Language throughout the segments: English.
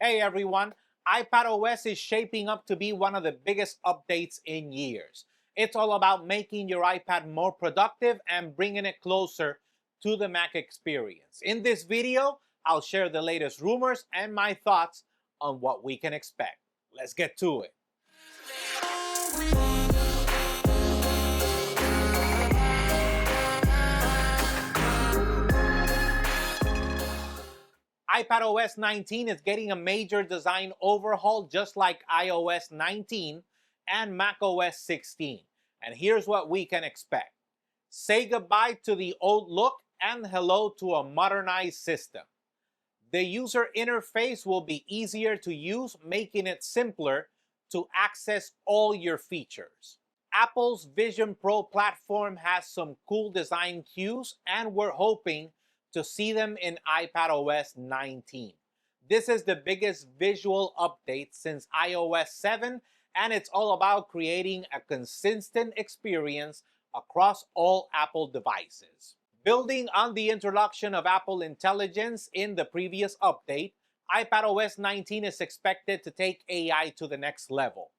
Hey everyone, iPadOS is shaping up to be one of the biggest updates in years. It's all about making your iPad more productive and bringing it closer to the Mac experience. In this video, I'll share the latest rumors and my thoughts on what we can expect. Let's get to it. iPadOS 19 is getting a major design overhaul just like iOS 19 and macOS 16. And here's what we can expect. Say goodbye to the old look and hello to a modernized system. The user interface will be easier to use, making it simpler to access all your features. Apple's Vision Pro platform has some cool design cues, and we're hoping to see them in iPadOS 19. This is the biggest visual update since iOS 7, and it's all about creating a consistent experience across all Apple devices. Building on the introduction of Apple Intelligence in the previous update, iPadOS 19 is expected to take AI to the next level.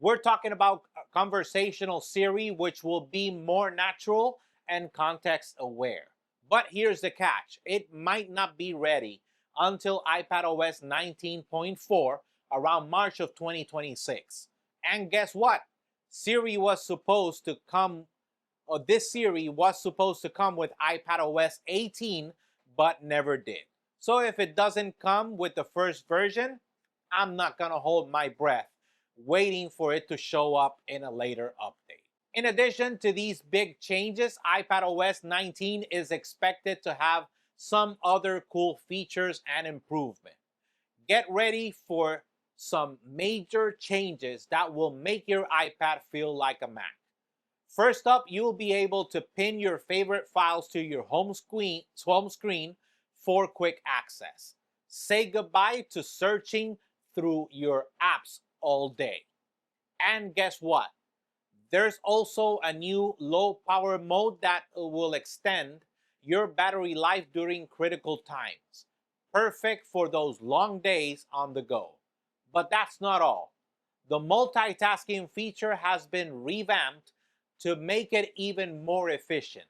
We're talking about a conversational Siri, which will be more natural and context aware. But here's the catch. It might not be ready until iPadOS 19.4 around March of 2026. And guess what? Siri was supposed to come, or this Siri was supposed to come with iPadOS 18, but never did. So if it doesn't come with the first version, I'm not gonna hold my breath waiting for it to show up in a later update. In addition to these big changes, iPadOS 19 is expected to have some other cool features and improvement. Get ready for some major changes that will make your iPad feel like a Mac. First up, you'll be able to pin your favorite files to your home screen for quick access. Say goodbye to searching through your apps all day. And guess what? There's also a new low power mode that will extend your battery life during critical times. Perfect for those long days on the go. But that's not all. The multitasking feature has been revamped to make it even more efficient.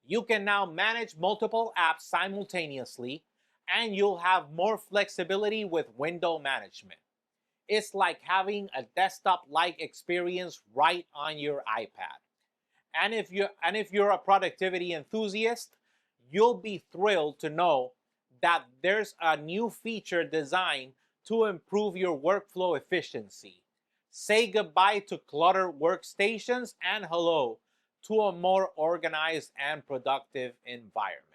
You can now manage multiple apps simultaneously, and you'll have more flexibility with window management. It's like having a desktop-like experience right on your iPad. And if you're a productivity enthusiast, you'll be thrilled to know that there's a new feature designed to improve your workflow efficiency. Say goodbye to cluttered workstations and hello to a more organized and productive environment.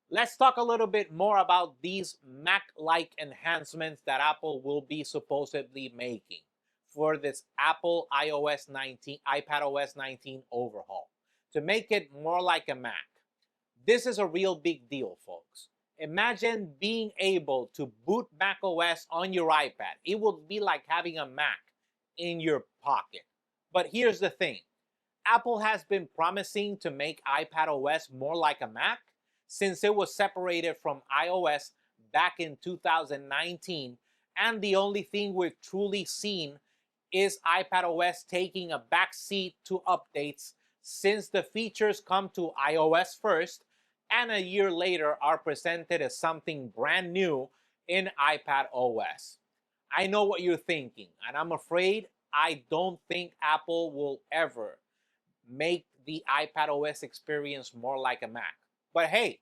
Let's talk a little bit more about these Mac-like enhancements that Apple will be supposedly making for this Apple iPadOS 19 overhaul to make it more like a Mac. This is a real big deal, folks. Imagine being able to boot macOS on your iPad. It would be like having a Mac in your pocket. But here's the thing. Apple has been promising to make iPadOS more like a Mac since it was separated from iOS back in 2019, and the only thing we've truly seen is iPadOS taking a backseat to updates since the features come to iOS first and a year later are presented as something brand new in iPadOS. I know what you're thinking, and I'm afraid I don't think Apple will ever make the iPadOS experience more like a Mac. But hey,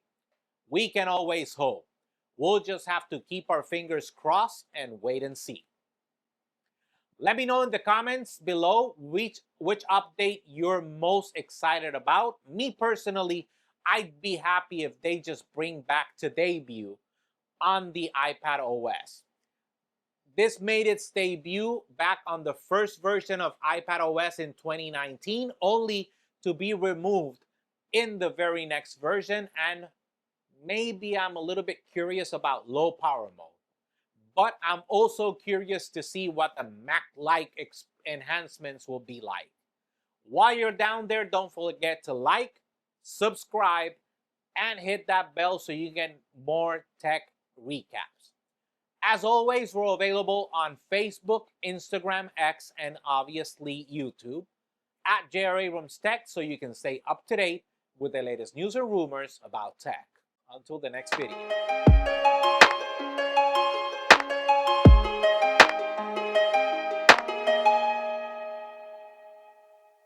we can always hope. We'll just have to keep our fingers crossed and wait and see. Let me know in the comments below which update you're most excited about. Me personally, I'd be happy if they just bring back to debut on the iPadOS. This made its debut back on the first version of iPadOS in 2019, only to be removed in the very next version, and maybe I'm a little bit curious about low power mode. But I'm also curious to see what the Mac-like enhancements will be like. While you're down there, don't forget to like, subscribe, and hit that bell so you get more tech recaps. As always, we're available on Facebook, Instagram, X, and obviously YouTube at JR Abrams Tech, so you can stay up to date with the latest news or rumors about tech. Until the next video.